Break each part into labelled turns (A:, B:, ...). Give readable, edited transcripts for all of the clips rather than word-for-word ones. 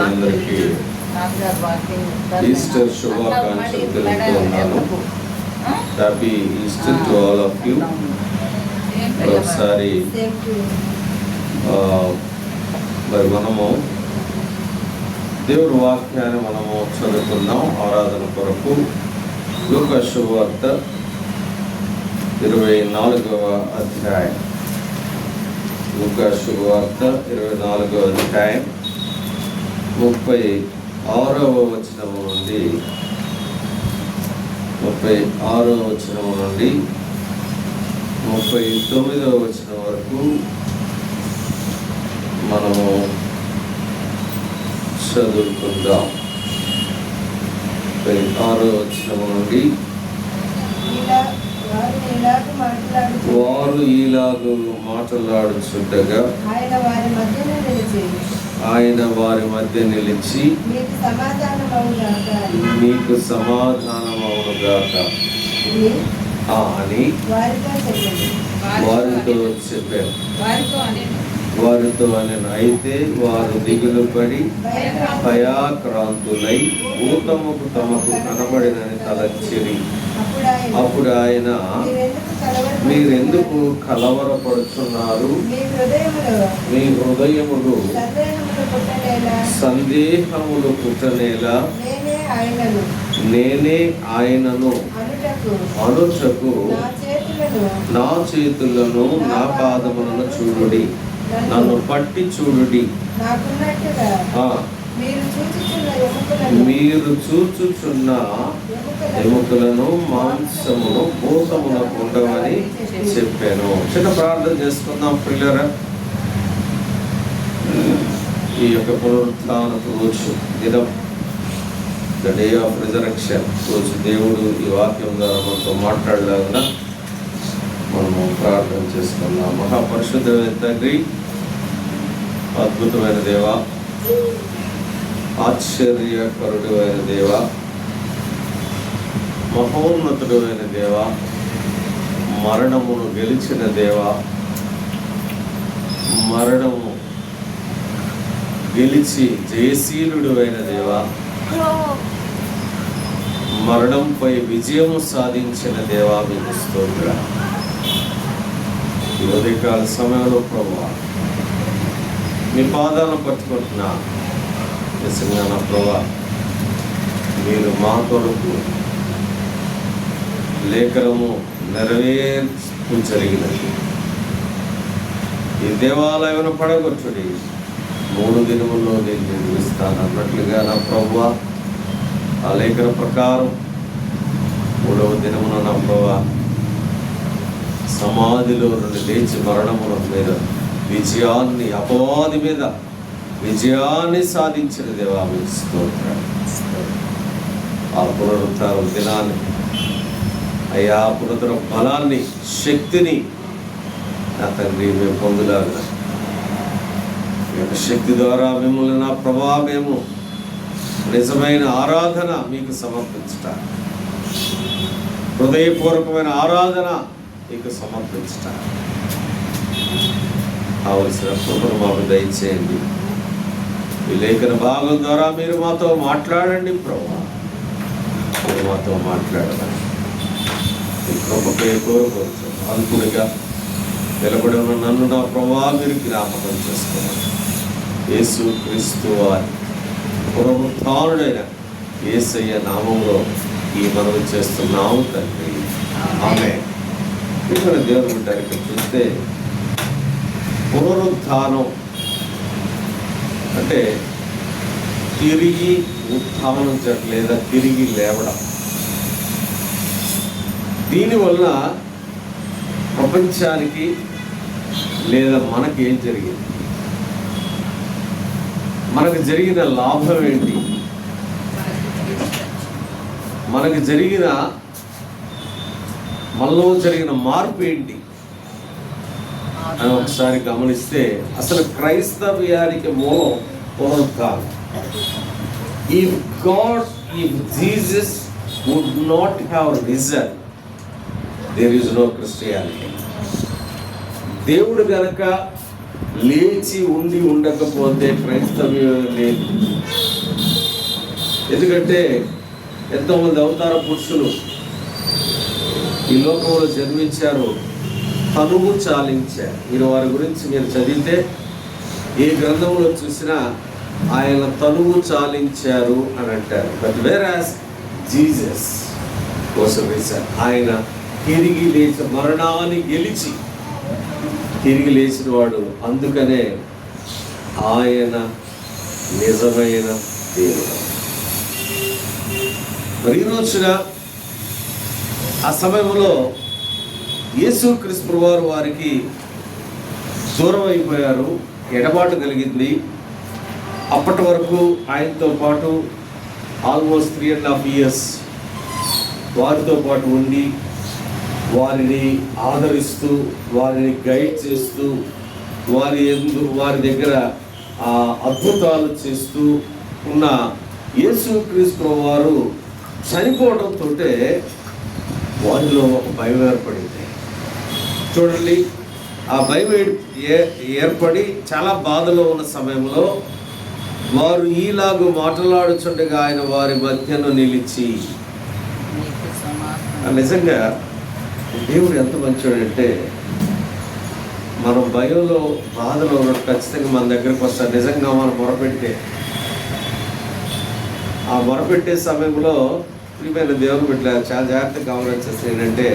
A: అందరికీ ఈస్టర్ శుభాకాంక్షలు తెలుపుతున్నాను. Happy Easter to all of you. ఒకసారి మరి మనము దేవుడి వాక్యాన్ని మనము చదువుకున్నాం ఆరాధన కొరకు. లూకా శుభవార్త 24వ అధ్యాయం. లూకా శుభవార్త 24వ అధ్యాయం 36వ వచనము నుండి 39వ వచనం వరకు మనము చదువుకుందాం. 36వ వచనము నుండి వారు ఈలాగు మాట్లాడుచుండగా ఆయన వారి మధ్య నిలిచి మీకు సమాధానమవునుగాక అని వారితో చెప్పారు. వారితో అని అయితే వారు దిగులు పడి భయాక్రాంతులై భూతముకు తమకు కనబడినని తలచిరి. అప్పుడు ఆయన, మీరెందుకు కలవరపడుతున్నారు? మీ హృదయములు సందేహములు పుట్టనేలా నేనే ఆయనను అనుటకు నా చేతులను నా పాదములను చూడుడి, నన్ను పట్టి చూడుడి. మీరు చూచుచున్న ఎముకలను మాంసమును భూతమునకు ఉండవని చెప్పాను. చిన్న ప్రార్థన చేసుకుందాం ప్రియులారా. ఈ యొక్క పునరుత్థానపు రోజు దినం, ద డే ఆఫ్ రిజరెక్షన్ రోజు దేవుడు ఈ వాక్యం ద్వారా మనతో మాట్లాడలాగా మనము ప్రార్థన చేసుకుందాం. మహాపరిశుద్ధమైన తండ్రి, అద్భుతమైన దేవ, ఆశ్చర్యకరుడు అయిన దేవ, మహోన్నతుడు అయిన దేవ, మరణమును గెలిచిన దేవ, మరణము గెలిచి జయశీలుడు అయిన దేవ, మరణంపై విజయము సాధించిన దేవా, మీకు స్తోత్రం. ఈ ఉదయకాల సమయంలో ప్రభువా మీ పాదాలను పట్టుకుంటున్నా. నిజంగా నా ప్రభువా, మీరు మా కొరకు లేఖనము నెరవేర్చగలిగినది. ఈ దేవాలయం పడగొట్టుడి, 3 దినముల్లో నేను నిర్మిస్తాను అన్నట్లుగా నా ప్రభువా, ఆ లేఖన ప్రకారం 3వ దినమున నా ప్రభువా సమాధిలో నుండి లేచి మరణముల మీద విజయాన్ని, అపవాది మీద విజయాన్ని సాధించిన దేవా, మీకు స్తోత్రం. ఆ పునరుత్థాన దినాన్ని అయ్యా, పునరుద్ధర బలాన్ని, శక్తిని నా తండ్రి మేము పొందులాగా, ఈ యొక్క శక్తి ద్వారా మిమ్మల్ని నా ప్రభావము నిజమైన ఆరాధన మీకు సమర్పించటం, హృదయపూర్వకమైన ఆరాధన మీకు సమర్పించటం కావలసిన కృపను మాకు దయచేయండి. ఈ లేఖన భాగం ద్వారా మీరు మాతో మాట్లాడండి ప్రభువా, మీరు మాతో మాట్లాడాలి. ఈ కృపపై కోరుకోవచ్చు. అల్పుడిగా నిలబడి ఉన్న నన్ను నా ప్రభువా మీరు జ్ఞాపకం చేసుకోవాలి. యేసు క్రీస్తు వారి పునరుత్థానుడైన యేసయ్య నామంలో ఈ మనవి చేస్తున్నాము తండ్రి, ఆమేన్. ఇక్కడ దేవుని బిడ్డకి చూస్తే పునరుత్థానం అంటే తిరిగి ఉత్థానం లేదా తిరిగి లేవడం. దీనివల్ల ప్రపంచానికి లేదా మనకి ఏం జరిగింది, మనకు జరిగిన లాభం ఏంటి, మనకు జరిగిన మనలో జరిగిన మార్పు ఏంటి అని ఒకసారి గమనిస్తే, అసలు క్రైస్తవ్యానికి మూలం పునరుత్థానం. If Jesus would not have risen, there is no Christianity. దేవుడు గనక లేచి ఉండకపోతే క్రైస్తవ్యం లేదు. ఎందుకంటే ఎంతోమంది అవతార పురుషులు ఈ లోకంలో జన్మించారు, తనువు చాలించారు. మీరు వారి గురించి మీరు చదివితే ఏ గ్రంథంలో చూసినా ఆయన తనువు చాలించారు అని అంటారు. బట్ వేరాస్ జీసస్ కోసం వేశారు. ఆయన తిరిగి లేచి మరణాన్ని గెలిచి తిరిగి లేచిన వాడు. అందుకనే ఆయన నిజమైన దేవుడు. మరి ఈ రోజున ఆ సమయంలో యేసుక్రీస్తు వారు వారికి దూరం అయిపోయారు, ఎడబాటు కలిగింది. అప్పటి వరకు ఆయనతో పాటు ఆల్మోస్ట్ 3.5 years వారితో పాటు ఉండి వారిని ఆదరిస్తూ, వారిని గైడ్ చేస్తూ, వారి దగ్గర అద్భుతాలు చేస్తూ ఉన్న యేసుక్రీస్తు వారు చనిపోవడంతో వారిలో ఒక భయం ఏర్పడింది. చూడండి, ఆ భయం ఏర్పడి చాలా బాధలో ఉన్న సమయంలో వారు ఈలాగు మాట్లాడుచుండగా ఆయన వారి మధ్యను నిలిచి. నిజంగా దేవుడు ఎంత మంచోడంటే, మనం భయంలో బాధలో ఖచ్చితంగా మన దగ్గరకు వస్తారు. నిజంగా మనం మొరపెడితే, ఆ మొరపెట్టే సమయంలో ప్రియమైన దేవుని బిడ్డ చాలా జాగ్రత్తగా గమనించేసి ఏంటంటే,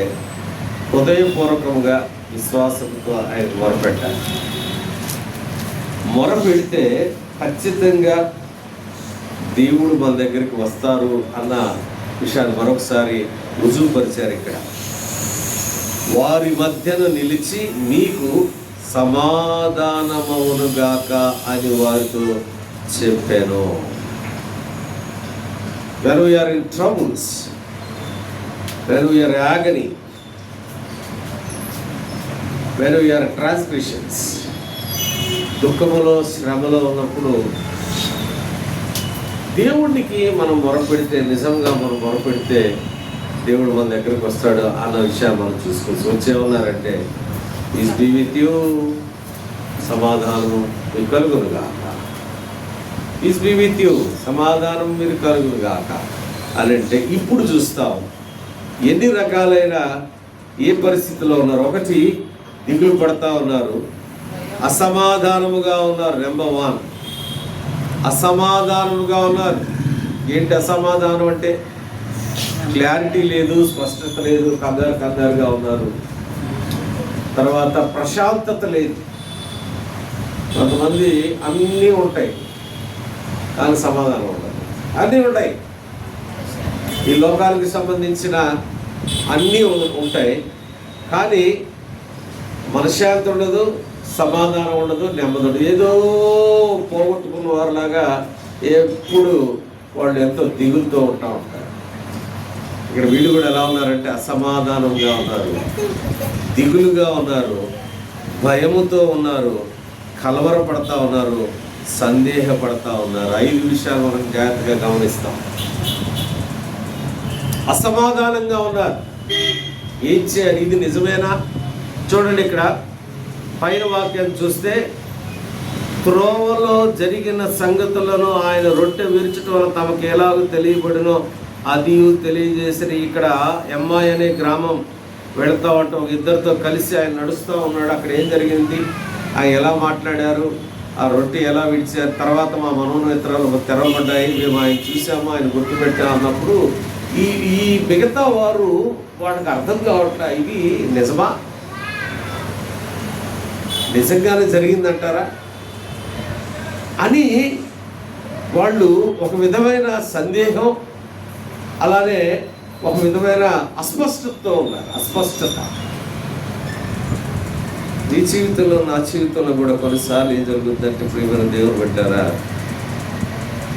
A: హృదయపూర్వకంగా విశ్వాసంతో ఆయన మొరపెట్టాలి. మొరపెడితే ఖచ్చితంగా దేవుడు మన దగ్గరికి వస్తారు అన్న విషయాన్ని మరొకసారి రుజువుపరిచారు. ఇక్కడ వారి మధ్యన నిలిచి మీకు సమాధానమవునుగాక అని వారితో చెప్పాను. When we are in troubles, when we are agony, when we are transgressions, దుఃఖములో శ్రమలో ఉన్నప్పుడు దేవుడికి మనం మొరపెడితే, నిజంగా మనం మొరపెడితే దేవుడు మన దగ్గరికి వస్తాడు అన్న విషయాన్ని మనం చూసుకోవచ్చు. వచ్చేమన్నారంటే, ఈజ్ బీ విత్ యూ, సమాధానం మీకు కలుగును గాక. ఈజ్ బీ విత్ యూ, సమాధానం మీరు కలుగును గాక అని అంటే ఇప్పుడు చూస్తాం ఎన్ని రకాలైన ఏ పరిస్థితిలో ఉన్నారు. ఒకటి, దిగులు పడతా ఉన్నారు, అసమాధానముగా ఉన్నారు. నెంబర్ 1, అసమాధానముగా ఉన్నారు. ఏంటి అసమాధానం అంటే? క్లారిటీ లేదు, స్పష్టత లేదు, కంగారుగా ఉన్నారు. తర్వాత ప్రశాంతత లేదు. కొంతమంది అన్నీ ఉంటాయి కానీ సమాధానం ఉండదు. అన్నీ ఉంటాయి, ఈ లోకానికి సంబంధించిన అన్నీ ఉంటాయి కానీ మనశ్శాంతి ఉండదు, సమాధానం ఉండదు, నెమ్మది ఉండదు. ఏదో పోగొట్టుకున్న వారిలాగా ఎప్పుడు వాళ్ళు ఎంతో దిగులుతో ఉంటారు. ఇక్కడ వీళ్ళు కూడా ఎలా ఉన్నారంటే అసమాధానంగా ఉన్నారు, దిగులుగా ఉన్నారు, భయముతో ఉన్నారు, కలవరపడతా ఉన్నారు, సందేహపడతా ఉన్నారు. 5 విషయాలు మనం జాగ్రత్తగా గమనిస్తాం. అసమాధానంగా ఉన్నారు. ఏం చేయాలి? ఇది నిజమేనా? చూడండి, ఇక్కడ పైన వాక్యాన్ని చూస్తే, త్రోవలో జరిగిన సంగతులను ఆయన రొట్టె విరుచుట వల్ల తమకు ఎలాగో తెలియబడినో అది తెలియజేసిన. ఇక్కడ ఎమ్మాయి అనే గ్రామం వెళతా ఉంటే ఒక ఇద్దరితో కలిసి ఆయన నడుస్తూ ఉన్నాడు. అక్కడ ఏం జరిగింది, ఆయన ఎలా మాట్లాడారు, ఆ రొట్టె ఎలా విడిచారు, తర్వాత మా మనోనేత్రాలు తెరవబడ్డాయి, మేము ఆయన చూసాము, ఆయన గుర్తుపెట్టాము అన్నప్పుడు ఈ మిగతా వారు వాళ్ళకి అర్థం కావట్లే, ఇది నిజమా, నిజంగానే జరిగిందంటారా అని వాళ్ళు ఒక విధమైన సందేహం, అలానే ఒక విధమైన అస్పష్టతతో ఉన్నారు. అస్పష్టత. నీ జీవితంలో, నా జీవితంలో కూడా కొన్నిసార్లు ఏం జరుగుతుందంటే, ప్రియమైన దేవుడు పెట్టారా,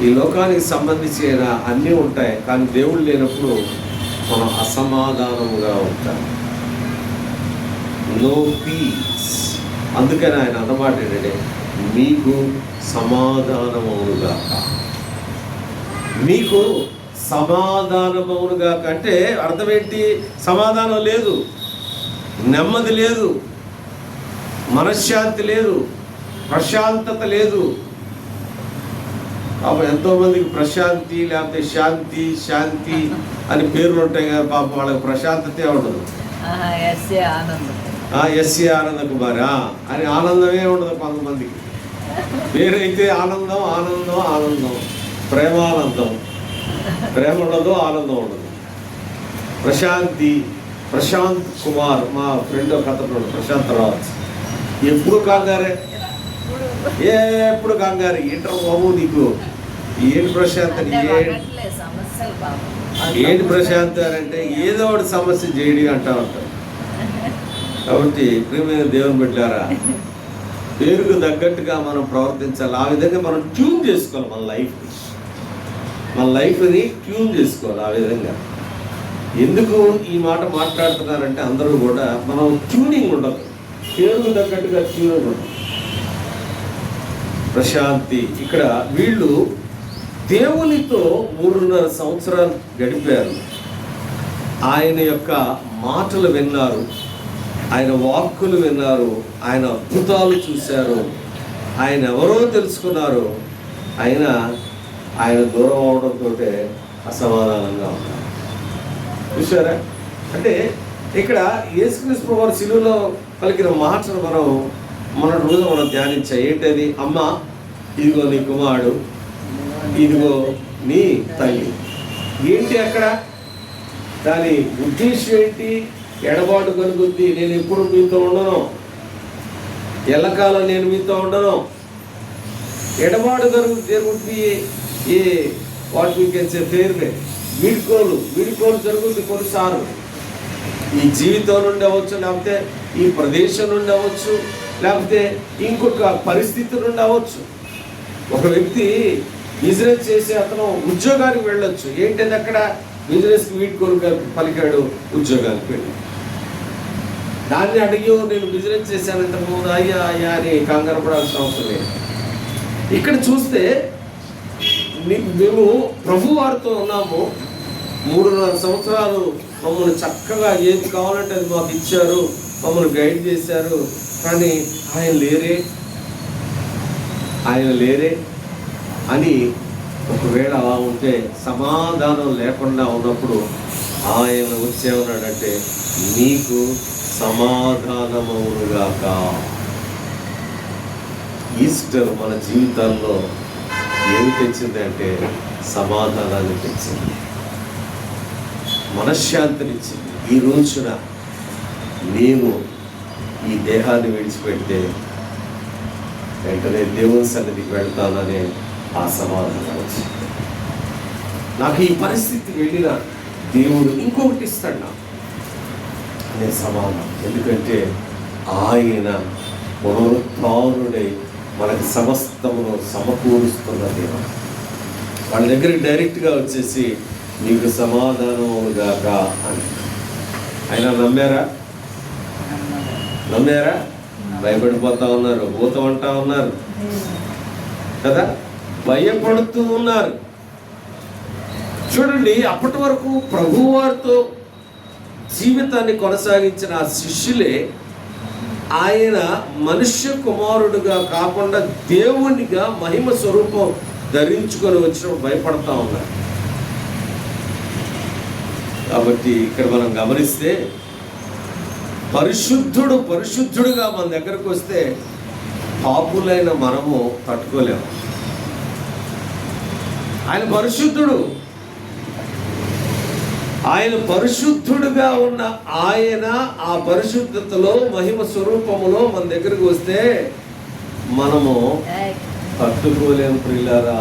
A: ఈ లోకానికి సంబంధించిన అన్నీ ఉంటాయి కానీ దేవుడు లేనప్పుడు మనం అసమాధానముగా ఉంటాం. No peace. అందుకని ఆయన అన్నమాట ఏంటంటే, మీకు సమాధానమవునుగాక. మీకు సమాధానమవునుగాక అంటే అర్థం ఏంటి? సమాధానం లేదు, నెమ్మది లేదు, మనశ్శాంతి లేదు, ప్రశాంతత లేదు. పాపం ఎంతోమందికి ప్రశాంతి లేకపోతే శాంతి శాంతి అని పేర్లు ఉంటాయి కదా, పాపం వాళ్ళకి ప్రశాంతతే ఉండదు. ఎస్ఏ ఆనంద కుమార్ అని ఆనందమే ఉండదు కొంతమందికి. పేరైతే ఆనందం ఆనందం ఆనందం, ప్రేమానందం, ప్రేమ ఉండదు, ఆనందం ఉండదు. ప్రశాంతి, ప్రశాంత్ కుమార్ మా ఫ్రెండ్ ఒక అతను ప్రశాంత్ రాజ్, ఎప్పుడు కంగారే, ఎప్పుడు కంగారు. ఏంటో బాబు నీకు ఏంటి ప్రశాంత్, ఏంటి ప్రశాంత్ అంటే ఏదో ఒకటి సమస్య చేయడి అంటా ఉంటారు. కాబట్టి ప్రియమైన దేవుని బిడ్డలారా, పేరుకు తగ్గట్టుగా మనం ప్రవర్తించాలి. ఆ విధంగా మనం ట్యూన్ చేసుకోవాలి మన లైఫ్ని ట్యూన్ చేసుకోవాలి. ఆ విధంగా ఎందుకు ఈ మాట మాట్లాడుతున్నారంటే అందరూ కూడా మనం ట్యూనింగ్ ఉండదు, పేరుకు తగ్గట్టుగా ట్యూనింగ్ ఉండదు. ప్రశాంతి. ఇక్కడ వీళ్ళు దేవునితో 3.5 సంవత్సరాలు గడిపారు. ఆయన యొక్క మాటలు విన్నారు, ఆయన వాక్కులు విన్నారు, ఆయన అద్భుతాలు చూశారు, ఆయన ఎవరో తెలుసుకున్నారు. ఆయన దూరం అవడంతో అసమాధానంగా ఉన్నారు. చూసారా? అంటే ఇక్కడ యేసుక్రీస్తు వారి శిలువలో పలికిన మాటలు మన రోజు మనం ధ్యానించాం. ఏంటది? అమ్మ, ఇదిగో నీ కుమారుడు, ఇదిగో నీ తల్లి. ఏంటి అక్కడ దాని ఉద్దేశం ఏంటి? ఎడబాటు కలుగుద్ది, నేను ఎప్పుడు మీతో ఉండను, ఎల్లకాలం నేను మీతో ఉండను. ఎడబాటు జరుగుద్ది, ఏ వాట్ వీ కెన్ సే ఫెయిర్లే, వీడుకోలు జరుగుద్ది కొన్నిసార్లు. ఈ జీవితం నుండి అవ్వచ్చు, లేకపోతే ఈ ప్రదేశం నుండి అవ్వచ్చు, లేకపోతే ఇంకొక పరిస్థితి నుండి అవ్వచ్చు. ఒక వ్యక్తి బిజినెస్ చేసి అతను ఉద్యోగానికి వెళ్ళొచ్చు. ఏంటది? అక్కడ బిజినెస్కి వీడుకోలు పలికాడు, ఉద్యోగానికి వెళ్ళి దాన్ని అడిగి నేను బిజినెస్ చేశాను ఇంతకుముందు, అయ్యా అని కంగారు పడాల్సిన అవసరం లేదు. ఇక్కడ చూస్తే మేము ప్రభు వారితో ఉన్నాము, 3.5 సంవత్సరాలు మమ్మల్ని చక్కగా ఏది కావాలంటే అది మాకు ఇచ్చారు, మమ్మల్ని గైడ్ చేశారు. కానీ ఆయన లేరే అని ఒకవేళ అలా ఉంటే, సమాధానం లేకుండా ఉన్నప్పుడు ఆయన వచ్చేమన్నాడంటే, నీకు సమాధానమవునుగాక. ఈస్టర్ మన జీవితాల్లో ఏమి తెచ్చిందంటే సమాధానాన్ని తెచ్చింది, మనశ్శాంతినిచ్చింది. ఈ రోజున నేను ఈ దేహాన్ని విడిచిపెడితే వెంటనే దేవుని సన్నిధికి వెళ్తాననే ఆ సమాధానం వచ్చింది. నాకు ఈ పరిస్థితి వెళ్ళిన దేవుడు ఇంకొకటి ఇస్తాడు నాకు అనే సమాధానం. ఎందుకంటే ఆయన పునరుత్థానుడై మనకి సమస్తమును సమకూరుస్తున్న దేవుడు. వాళ్ళ దగ్గరికి డైరెక్ట్గా వచ్చేసి నీకు సమాధానముగాక అని. ఆయన నమ్మారా? భయపడిపోతా ఉన్నారు, భూతం అంటా ఉన్నారు కదా, భయపడుతూ ఉన్నారు. చూడండి, అప్పటి వరకు ప్రభువారితో జీవితాన్ని కొనసాగించిన ఆ శిష్యులే ఆయన మనుష్య కుమారుడుగా కాకుండా దేవునిగా మహిమ స్వరూపం ధరించుకొని వచ్చినప్పుడు భయపడతా ఉన్నారు. కాబట్టి ఇక్కడ మనం గమనిస్తే పరిశుద్ధుడుగా మన దగ్గరకు వస్తే పాపులైన మనము తట్టుకోలేము. ఆయన పరిశుద్ధుడుగా ఉన్న ఆయన ఆ పరిశుద్ధతలో మహిమ స్వరూపములో మన దగ్గరకు వస్తే మనము తట్టుకోలేము ప్రియులారా.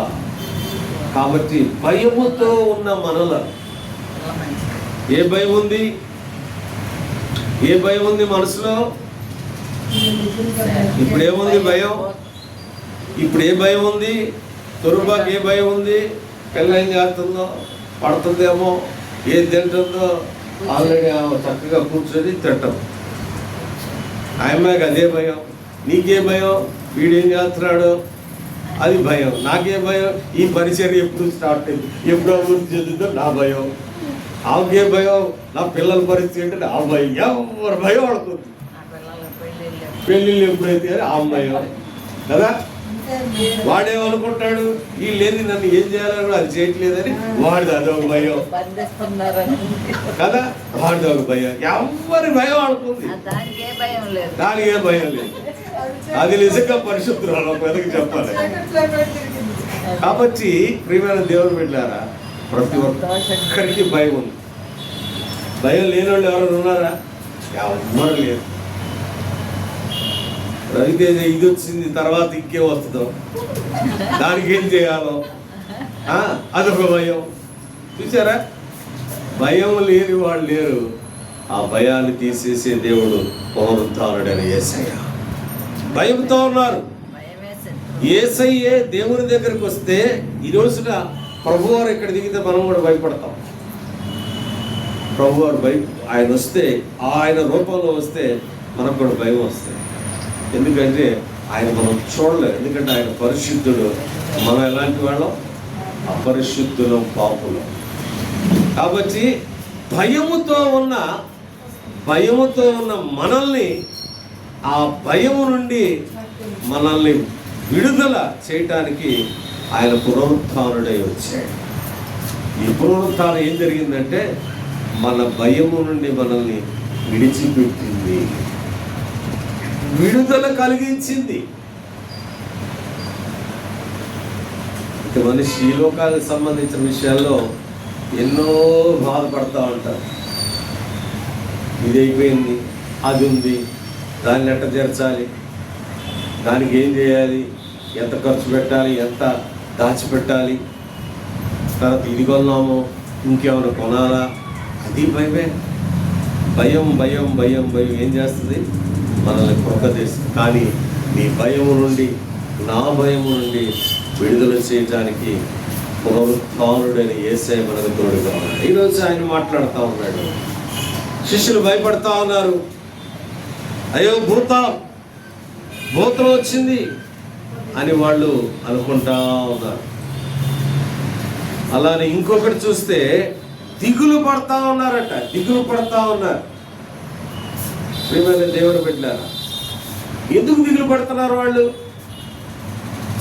A: కాబట్టి భయముతో ఉన్న మనలో ఏ భయం ఉంది మనసులో? ఇప్పుడేముంది భయం? ఇప్పుడు ఏ భయం ఉంది? తొరుబాకి ఏ భయం ఉంది? పిల్ల ఏం చేస్తుందో, పడుతుందేమో, ఏది తింటుందో, ఆల్రెడీ చక్కగా కూర్చొని తింటాం. ఆయమ్మకి అదే భయం. నీకే భయం? వీడేం చేస్తున్నాడు అది భయం. నాకే భయం, ఈ పరిచర్య ఎప్పుడు స్టార్ట్ అయింది, ఎప్పుడు అభివృద్ధి చెందుతుందో నా భయం. ఆమెకే భయం, నా పిల్లల పరిస్థితి ఏంటంటే ఆ భయం. ఎవరు భయం పడుతుంది, పెళ్ళిళ్ళు ఎప్పుడైతే ఆ భయం. కదా. వాడేమనుకుంటాడు, వీళ్ళేది నన్ను ఏం చేయాలని కూడా అది చేయట్లేదని వాడిది అదొక భయం కదా. వాడిది ఒక భయం, ఎవరి భయం అనుకుంది, దానికి ఏ భయం లేదు. అది నిజంగా పరిశుద్ధురాలు ఒక వెదకి చెప్పాలి. కాబట్టి ప్రియమైన దేవుని బిడ్డలారా, ప్రతి ఒక్కరికి భయం ఉంది. భయం లేని వాళ్ళు ఎవరైనా ఉన్నారా? ఎవరు లేరు. రవితేజ ఇది వచ్చింది, తర్వాత ఇంకేం వస్తుందో, దానికి ఏం చేయాలో అదొక భయం. చూసారా, భయం లేని వాళ్ళు లేరు. ఆ భయాన్ని తీసేసే దేవుడు పునరుద్ధానుడైన యేసయ్య. భయంతో ఉన్నారు. యేసయ్యే దేవుని దగ్గరికి వస్తే ఈ రోజున ప్రభువారు ఇక్కడ దిగితే మనం కూడా భయపడతాం. ప్రభువారు ఆయన వస్తే, ఆయన రూపంలో వస్తే మనకు కూడా భయం వస్తుంది. ఎందుకంటే ఆయన మనం చూడలేదు. ఎందుకంటే ఆయన పరిశుద్ధుడు, మనం ఎలాంటి వాళ్ళం? అపరిశుద్ధులం, పాపులం. కాబట్టి భయముతో ఉన్న మనల్ని, ఆ భయము నుండి మనల్ని విడుదల చేయటానికి ఆయన పునరుత్థానుడై వచ్చాడు. ఈ పునరుత్థానం ఏం జరిగిందంటే మన భయము నుండి మనల్ని విడిచిపెట్టింది, విడుదల కలిగించింది. ఇక మనిషి ఈ లోకానికి సంబంధించిన విషయాల్లో ఎన్నో బాధపడతా ఉంటారు. ఇది అయిపోయింది, అది ఉంది, దాన్ని ఎట్ట చేర్చాలి, దానికి ఏం చేయాలి, ఎంత ఖర్చు పెట్టాలి, ఎంత దాచిపెట్టాలి, తర్వాత ఇది కొన్నాము, ఇంకేమైనా కొనాలా, అది భయమే. భయం భయం భయం భయం ఏం చేస్తుంది? మనల్ని కృంగదీస్తుంది. కానీ నీ భయము నుండి, నా భయము నుండి విడుదల చేయడానికి పునరుత్థానుడైన యేసయ్య మనకు తోడుగా ఉన్నాడు. ఈరోజు ఆయన మాట్లాడుతూ ఉన్నాడు. శిష్యులు భయపడతా ఉన్నారు. అయ్యో భూతం వచ్చింది అని వాళ్ళు అనుకుంటా ఉన్నారు. అలానే ఇంకొకటి చూస్తే దిగులు పడతా ఉన్నారట, దిగులు పడతా ఉన్నారు. ప్రియమైన దేవుని బిడ్డలారా, ఎందుకు దిగులు పడుతున్నారు వాళ్ళు?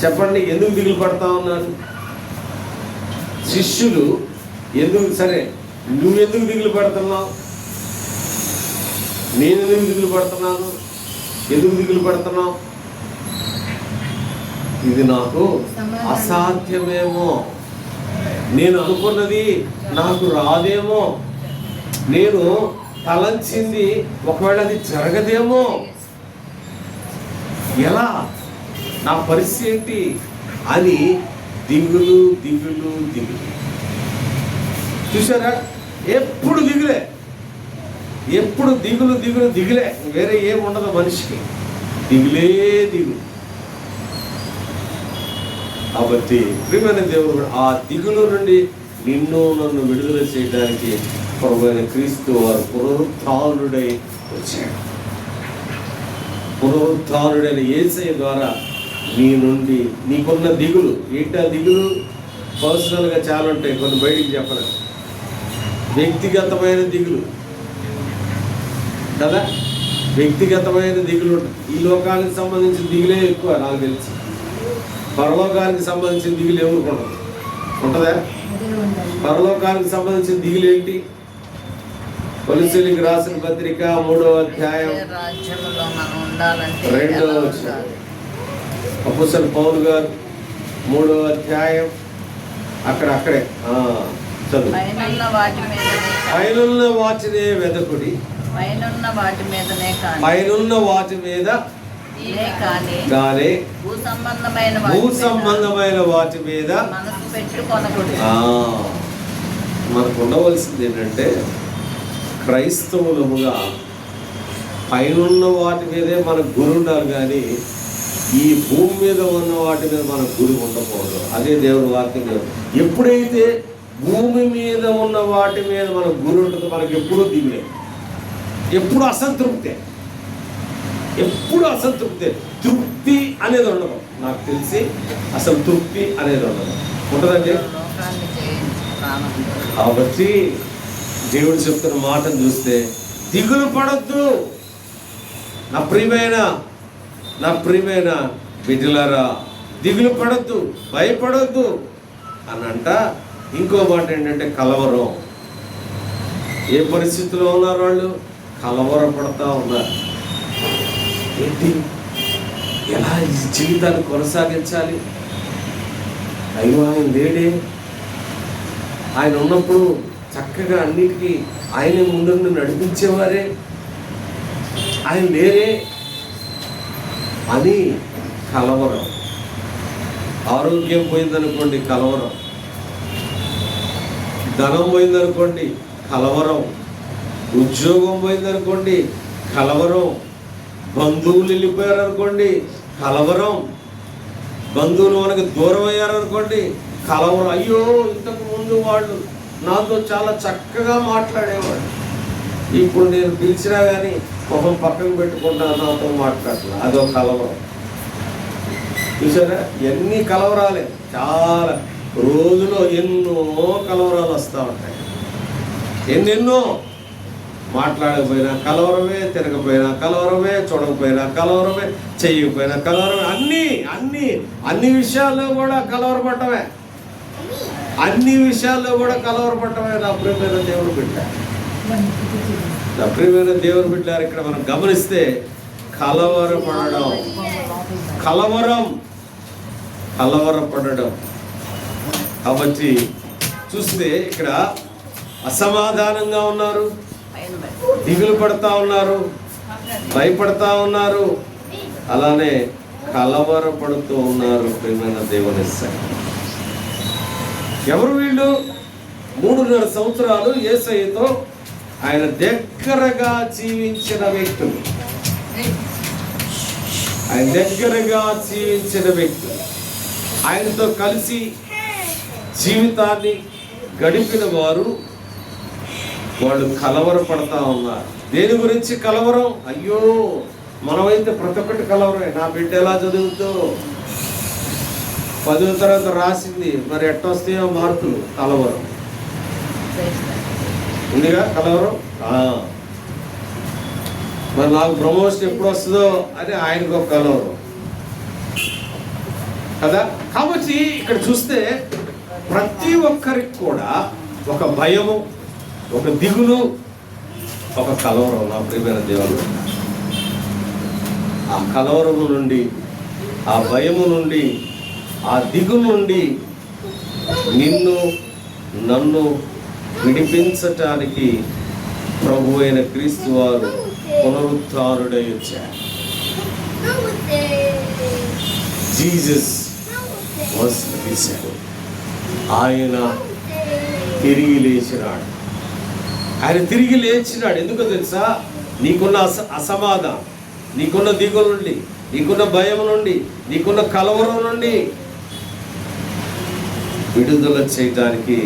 A: చెప్పండి, ఎందుకు దిగులు పడతా ఉన్నారు శిష్యులు? ఎందుకు? సరే, నువ్వెందుకు దిగులు పడుతున్నావు? నేను ఎందుకు దిగులు పడుతున్నాను? ఎందుకు దిగులు పడుతున్నావు? ఇది నాకు అసాధ్యమేమో, నేను అనుకున్నది నాకు రాదేమో, నేను తలంచింది ఒకవేళ అది జరగదేమో, ఎలా, నా పరిస్థితి ఏంటి అని దిగులు దిగులు దిగులు. చూసారా, ఎప్పుడు దిగులే, ఎప్పుడు దిగులు దిగులు దిగులే, వేరే ఏం ఉండదు మనిషికి, దిగులే దిగులు. కాబట్టి ప్రియమైన దేవుడు ఆ దిగులు నుండి నిన్ను నన్ను విడుదల చేయడానికి ప్రభువైన క్రీస్తు వారు పునరుత్థానుడై వచ్చాడు. పునరుత్థానుడైన యేసయ్య ద్వారా నీ నుండి నీకున్న దిగులు ఏంటా? దిగులు పర్సనల్గా చాలా ఉంటాయి, కొన్ని బయటికి చెప్పలేము. వ్యక్తిగతమైన దిగులు కదా, వ్యక్తిగతమైన దిగులు ఉంటుంది. ఈ లోకానికి సంబంధించిన దిగులే ఎక్కువ నాకు తెలిసి. పరలోకానికి సంబంధించిన దిగులు ఎవరికి ఉండదు, ఉంటుందా? పరలోకానికి సంబంధించిన దిగులు ఏంటి? కొలస్సీయులకు రాసిన పత్రిక 3వ అధ్యాయం 2వ వచనం. అపోస్తలుడు పౌలు గారు 3వ అధ్యాయం అక్కడే చదువు. పైనున్న వాటినే వెదకుడి, పైనున్న వాటి మీద కానీ భూ సంబంధమైన వాటి మీద మనకు ఉండవలసింది ఏంటంటే, క్రైస్తవులముగా పైనున్న వాటి మీదే మనకు గురి ఉండాలి, కానీ ఈ భూమి మీద ఉన్న వాటి మీద మనకు గురి ఉండకూడదు. అదే దేవుని వాక్యం. ఎప్పుడైతే భూమి మీద ఉన్న వాటి మీద మనకు గురి ఉంటుందో మనకు ఎప్పుడూ దిగులే, ఎప్పుడు అసంతృప్తే, ఎప్పుడు అసంతృప్తే. తృప్తి అనేది ఉండదు, నాకు తెలిసి అసలు తృప్తి అనేది ఉండదు, ఉంటుందండి. కాబట్టి దేవుడు చెప్తున్న మాటను చూస్తే దిగులు పడద్దు నా ప్రియమైన బిడ్డలారా, దిగులు పడొద్దు, భయపడొద్దు అని అంట. ఇంకో మాట ఏంటంటే కలవరం. ఏ పరిస్థితిలో ఉన్నారు వాళ్ళు? కలవరపడతా ఉన్నారు. ఏంటి, ఎలా ఈ జీవితాన్ని కొనసాగించాలి? అయ్యో ఆయన లేడే, ఆయన ఉన్నప్పుడు చక్కగా అన్నిటికీ ఆయనే ముందు నడిపించేవారే, ఆయన లేరే అని కలవరం. ఆరోగ్యం పోయిందనుకోండి కలవరం, ధనం పోయిందనుకోండి కలవరం, ఉద్యోగం పోయిందనుకోండి కలవరం, బంధువులు వెళ్ళిపోయారనుకోండి కలవరం, బంధువులు మనకు దూరం అయ్యారనుకోండి కలవరం. అయ్యో ఇంతకు ముందు వాళ్ళు నాతో చాలా చక్కగా మాట్లాడేవాడు, ఇప్పుడు నేను పిలిచినా కానీ మొహం పక్కన పెట్టుకుంటా నాతో మాట్లాడలే, అదో కలవరం. చూసారా, ఎన్ని కలవరాలే, చాలా రోజులో ఎన్నో కలవరాలు వస్తూ ఉంటాయి. ఎన్నెన్నో, మాట్లాడకపోయినా కలవరమే, తిరగపోయినా కలవరమే, చూడకపోయినా కలవరమే, చెయ్యకపోయినా కలవరమే, అన్ని విషయాల్లో కూడా కలవరపడటమే, అన్ని విషయాల్లో కూడా కలవరపడటమే. నా ప్రియమైన దేవుడు బిడ్డ, నా ప్రియమైన దేవుడు బిడ్డారు, ఇక్కడ మనం గమనిస్తే కలవరపడడం, కలవరపడడం. కాబట్టి చూస్తే ఇక్కడ అసమాధానంగా ఉన్నారు, దిగులు పడతా ఉన్నారు, భయపడతా ఉన్నారు, అలానే కలవరపడుతూ ఉన్నారు. ప్రియమైన దేవుని ఎవరు వీళ్ళు? 3.5 సంవత్సరాలు యేసయ్యతో ఆయన దగ్గరగా జీవించిన వ్యక్తులు, ఆయన దగ్గరగా జీవించిన వ్యక్తులు, ఆయనతో కలిసి జీవితాన్ని గడిపిన వారు, వాళ్ళు కలవరపడతా ఉన్నారు. దేని గురించి కలవరం? అయ్యో మనమైతే ప్రతి ఒక్కటి కలవరమే. నా బిడ్డ ఎలా చదువుతో 10వ తరగతి రాసింది, మరి ఎట్టొస్తాయో మార్కులు, కలవరం ఉందిగా, కలవరం. మరి నాకు ప్రమోషన్ ఎప్పుడు వస్తుందో అని ఆయనకు ఒక కలవరం కదా. కాబట్టి ఇక్కడ చూస్తే ప్రతి ఒక్కరికి కూడా ఒక భయము, ఒక దిగులు, ఒక కలవరం. నా ప్రియమైన దేవుడు, ఆ కలవరము నుండి, ఆ భయము నుండి, ఆ దిగులు నుండి నిన్ను నన్ను విడిపించటానికి ప్రభు అయిన క్రీస్తు వారు పునరుద్ధారుడై వచ్చారు. Jesus was risen. ఆయన తిరిగి లేచినాడు. ఆయన తిరిగి లేచినాడు. ఎందుకో తెలుసా? నీకున్న అసమాధానం, నీకున్న దిగుల నుండి, నీకున్న భయం నుండి, నీకున్న కలవరం నుండి విడుదల చేయడానికి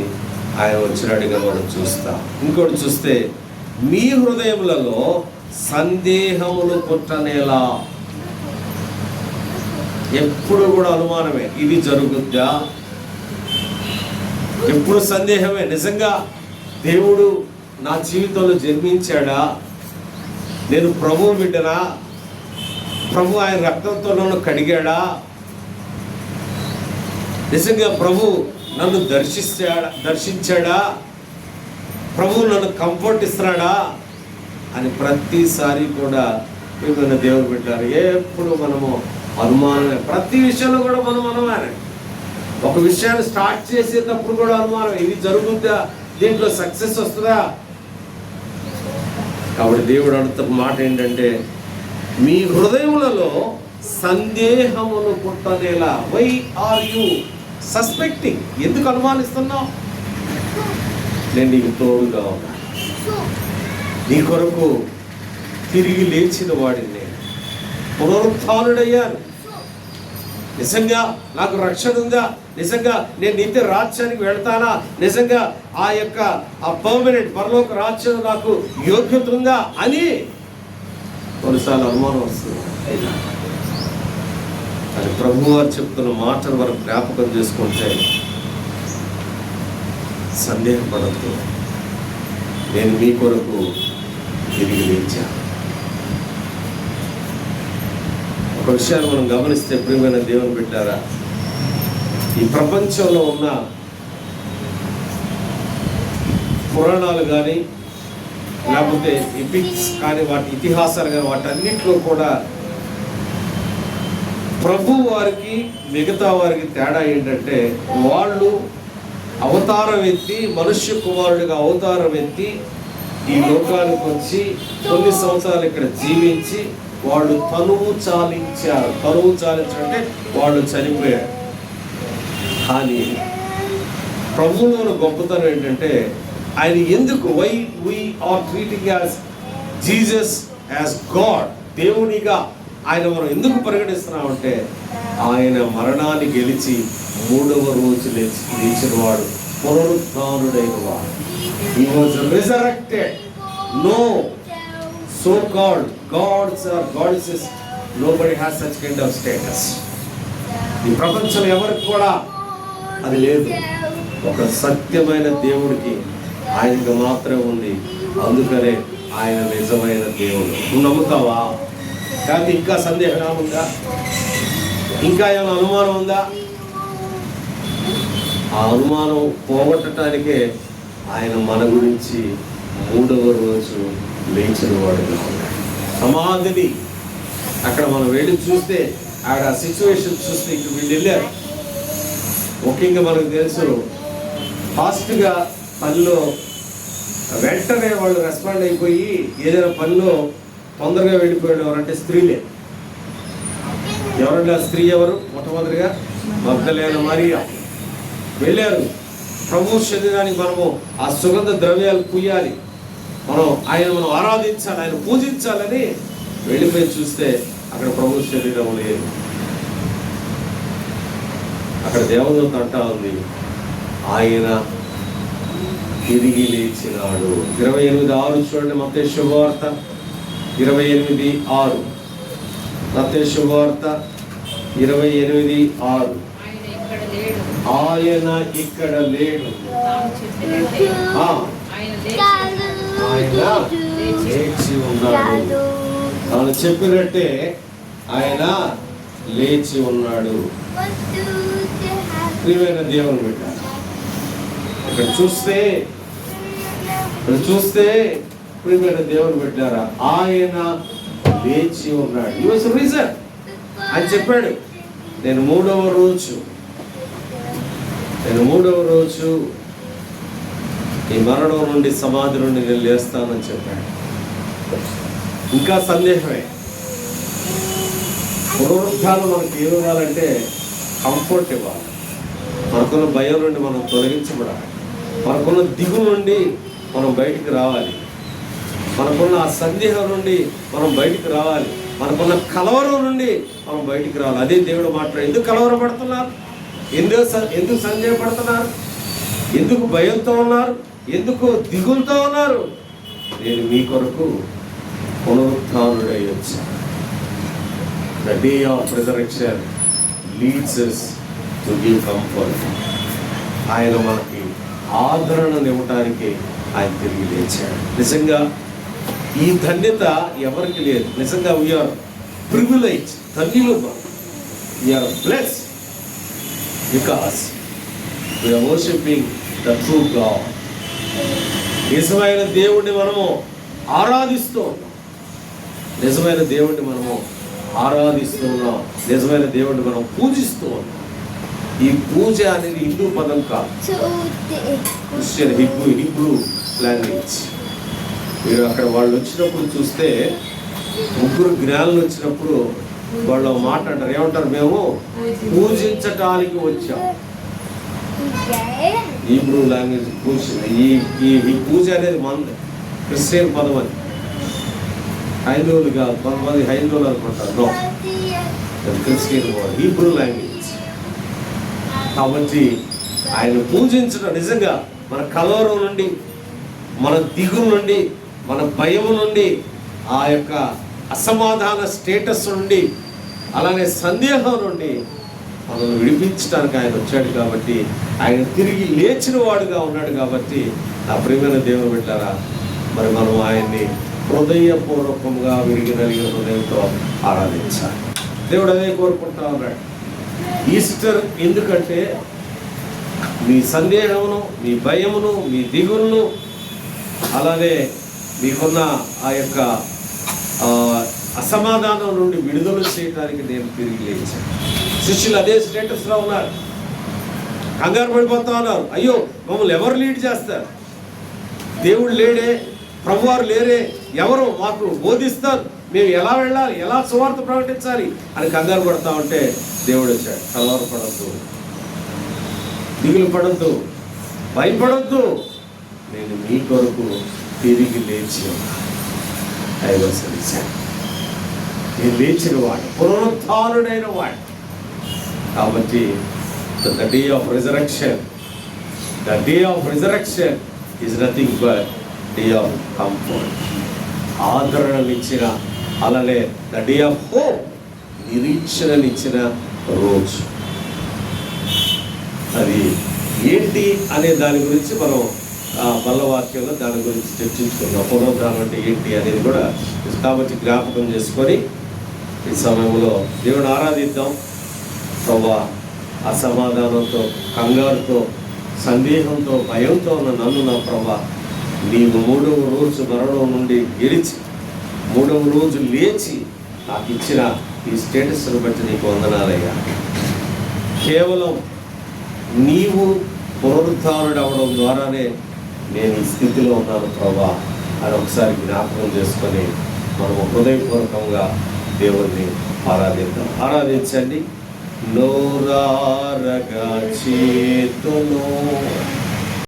A: ఆయన వచ్చినట్టుగా మనం చూస్తాం. ఇంకోటి చూస్తే, మీ హృదయములలో సందేహములు పుట్టనేలా. ఎప్పుడు కూడా అనుమానమే, ఇది జరుగుద్దా? ఎప్పుడు సందేహమే. నిజంగా దేవుడు నా జీవితంలో జన్మించాడా? నేను ప్రభు బిడ్డనా? ప్రభు ఆయన రక్తంతో నన్ను కడిగాడా? నిజంగా ప్రభు నన్ను దర్శించాడా? ప్రభు నన్ను కంఫర్ట్ ఇస్తున్నాడా అని ప్రతిసారి కూడా ఏమైనా దేవుడు పెట్టారు. ఎప్పుడు మనము అనుమానమే, ప్రతి విషయంలో కూడా మనం అనుమానమే. ఒక విషయాన్ని స్టార్ట్ చేసేటప్పుడు కూడా అనుమానం, ఇది జరుగుద్దా, దీంట్లో సక్సెస్ వస్తుందా? కాబట్టి దేవుడు అడుగుతున్న మాట ఏంటంటే, మీ హృదయములలో సందేహములు పుట్టనేలా. Why are you suspecting? ఎందుకు అనుమానిస్తున్నావు? నేను నీకు తోడుగా ఉన్నా, నీ కొరకు తిరిగి లేచిన వాడిని, నేను పునరుత్థానుడయ్యాను. నిజంగా నాకు రక్షణ ఉందా? నిజంగా నేను నిత్య రాజ్యానికి వెళ్తానా? నిజంగా ఆ పర్మనెంట్ పరలోక రాజ్యం నాకు యోగ్యత ఉందా అని కొన్నిసార్లు అనుమానం వస్తుంది. అది ప్రభువు వారు చెప్తున్న మాటలు వరకు జ్ఞాపకం చేసుకుంటే, సందేహపడద్దు, నేను మీ కొరకు తిరిగి లేచాను. ఒక విషయాన్ని మనం గమనిస్తే ప్రియమైన దేవుని బిడ్డారా, ఈ ప్రపంచంలో ఉన్న పురాణాలు కానీ లేకపోతే ఎపిక్స్ కానీ వాటి ఇతిహాసాలు కానీ వాటన్నిటిలో కూడా ప్రభు వారికి మిగతా వారికి తేడా ఏంటంటే, వాళ్ళు అవతారం ఎత్తి మనుష్య కుమారుడిగా అవతారం ఎత్తి ఈ లోకానికి వచ్చి కొన్ని సంవత్సరాలు ఇక్కడ జీవించి వాళ్ళు తనువు చాలించారు. తనువు చాలించారంటే వాళ్ళు చనిపోయారు. కానీ ప్రభువులోని గొప్పతనం ఏంటంటే, ఆయన ఎందుకు why we are treating as Jesus as God, దేవునిగా ఆయన మనం ఎందుకు పరిగణిస్తున్నామంటే, ఆయన మరణాన్ని గెలిచి 3వ రోజు లేచిన వాడు, పునరుత్థానుడైన వాడు. He was resurrected. No so-called gods or goddesses, nobody has such kind of status. ఈ ప్రపంచంలో ఎవరికి కూడా అది లేదు. ఒక సత్యమైన దేవుడికి ఆయనకు మాత్రమే ఉంది. అందుకనే ఆయన నిజమైన దేవుడు. నువ్వు నమ్ముతావా? కానీ ఇంకా సందేహం ఉందా? ఇంకా ఏమైనా అనుమానం ఉందా? ఆ అనుమానం పోగొట్టడానికే ఆయన మన గురించి 3వ రోజు లేచిన వాడుగా ఉన్నాడు. సమాధిని అక్కడ మనం వెళ్ళి చూస్తే, ఆడ సిచ్యువేషన్ చూస్తే, ఇక్కడ వీళ్ళు వెళ్ళారు. ముఖ్యంగా మనకు తెలుసు, ఫాస్ట్గా పనిలో వెంటనే వాళ్ళు రెస్పాండ్ అయిపోయి ఏదైనా పనిలో తొందరగా వెళ్ళిపోయాడు ఎవరంటే స్త్రీలే. ఎవరంటే ఆ స్త్రీ ఎవరు? మొట్టమొదటిగా మగ్దలేన మరియా వెళ్ళారు. ప్రభు శరీరానికి మనము ఆ సుగంధ ద్రవ్యాలు పూయాలి, మనం ఆరాధించాలి, ఆయన పూజించాలని వెళ్ళిపోయి చూస్తే అక్కడ ప్రభు శరీరం లేదు. అక్కడ దేవదూత అంటా ఉంది, ఆయన తిరిగి లేచినాడు. 28:6 చూడండి, మత్తయి శుభవార్త 28:6. మత్తయి శుభవార్త 28:6. ఆయన ఇక్కడ లేడు, ఆయన లేచి ఉన్నాడు. తాను చెప్పినట్టే ఆయన లేచి ఉన్నాడు. ప్రియమైన దేవుని బిడ్డ, ఇక్కడ చూస్తే ప్రియమైన దేవుని బిడ్డారా, ఆయన లేచి ఉన్నాడు. ఈ వాజ్ రీజన్. ఆయన చెప్పాడు, నేను మూడవ రోజు ఈ మరణం నుండి, సమాధి నుండి నేను లేస్తానని చెప్పాడు. ఇంకా సందేహమే. పునరుద్ధానం మనకి ఏమి ఇవ్వాలంటే కంఫర్ట్ ఇవ్వాలి. మనకున్న భయం నుండి మనం తొలగించబడాలి. మనకున్న దిగు నుండి మనం బయటికి రావాలి. మనకున్న ఆ సందేహం నుండి మనం బయటికి రావాలి. మనకున్న కలవరం నుండి మనం బయటికి రావాలి. అదే దేవుడు మాట్లాడు. ఎందుకు కలవరపడుతున్నారు? ఎందుకు సందేహపడుతున్నారు? ఎందుకు భయంతో ఉన్నారు? ఎందుకు దిగులతో ఉన్నారు? నేను మీ కొరకు పునరుత్థానుడై వచ్చాను. The day of resurrection leads us to give comfort. ఆయన మనకి ఆదరణను ఇవ్వటానికి ఆయన తిరిగి లేచాడు. నిజంగా ఈ ధన్యత ఎవరికి లేదు. నిజంగా వీఆర్ ప్రివిలేజ్, ధన్యులు. We are blessed because we are worshipping the true God. నిజమైన దేవుడిని మనము ఆరాధిస్తూ ఉన్నాం. నిజమైన దేవుడిని మనము ఆరాధిస్తూ ఉన్నాం. నిజమైన దేవుడిని మనం పూజిస్తూ ఉన్నాం. ఈ పూజ అనేది హిందూ పదం కాదు, క్రిస్టియన్ హిబ్రూ లాంగ్వేజ్. మీరు అక్కడ వాళ్ళు వచ్చినప్పుడు చూస్తే, 3 జ్ఞానులు వచ్చినప్పుడు వాళ్ళు మాట అంటారు. ఏమంటారు? మేము పూజించటానికి వచ్చాం. హిబ్రూ లాంగ్వేజ్ పూజ. ఈ పూజ అనేది మన క్రిస్టియన్ పదం. అది హైందవులు కాదు. కొంతమంది హైందవులు అనుకుంటారు. No, Christian word, Hebrew language. కాబట్టి ఆయన పూజించడం నిజంగా మన కలవరం నుండి, మన దిగుల నుండి, మన భయం నుండి, ఆ యొక్క అసమాధాన స్టేటస్ నుండి, అలానే సందేహం నుండి మనల్ని విడిపించడానికి ఆయన వచ్చాడు. కాబట్టి ఆయన తిరిగి లేచిన వాడుగా ఉన్నాడు. కాబట్టి నా ప్రియమైన దేవుని బిడ్డలారా, మరి మనం ఆయన్ని హృదయపూర్వకంగా విరిగి నలిగిన హృదయంతో ఆరాధించాలి. దేవుడు అదే కోరుకుంటా ఉన్నాడు. ఈస్టర్ ఎందుకంటే మీ సందేహమును, మీ భయమును, మీ దిగులను, అలానే మీకున్న ఆ యొక్క అసమాధానం నుండి విడుదల చేయడానికి నేను తిరిగి లేచాను. శిష్యులు అదే స్టేటస్లో ఉన్నారు, కంగారు పడిపోతా ఉన్నారు. అయ్యో, మమ్మల్ని ఎవరు లీడ్ చేస్తారు? దేవుడు లేడే, ప్రభువారు లేరే, ఎవరు మాకు బోధిస్తారు? మేము ఎలా వెళ్ళాలి, ఎలా సువార్త ప్రకటించాలి అని కంగారు పడతా ఉంటే దేవుడు వచ్చాడు. కలవర పడద్దు, దిగులు పడద్దు, భయపడద్దు, నేను మీ కొరకు తిరిగి లేచి దైవసరించాను. నేను లేచిన వాడు, పునరుత్థానుడైన వాడు. కాబట్టి the day of resurrection is nothing but day of comfort. ఆదరణనిచ్చిన, అలానే ద డే ఆఫ్ హోప్, నిరీక్షణనిచ్చిన రోజు. అది ఏంటి అనే దాని గురించి మనం బల్లవాక్యంలో దాని గురించి చర్చించుకున్నాం. పునరుద్ధానం అంటే ఏంటి అనేది కూడా కాబట్టి జ్ఞాపకం చేసుకొని ఈ సమయంలో దేవుని ఆరాధిద్దాం. ప్రభువా, అసమాధానంతో, కంగారుతో, సందేహంతో, భయంతో ఉన్న నన్ను నా ప్రభువా, నీవు 3వ రోజు మరణం నుండి గెలిచి 3వ రోజు లేచి నాకు ఇచ్చిన ఈ స్టేటస్ను బట్టి నీకు వందనాలయ్యా. కేవలం నీవు పునరుద్ధారుడు అవడం ద్వారానే నేను ఈ స్థితిలో ఉన్నాను ప్రభువా అని ఒకసారి జ్ఞాపకం చేసుకొని మనము హృదయపూర్వకంగా దేవుణ్ణి ఆరాధిద్దాం. ఆరాధించండి. నోరారగా చేతును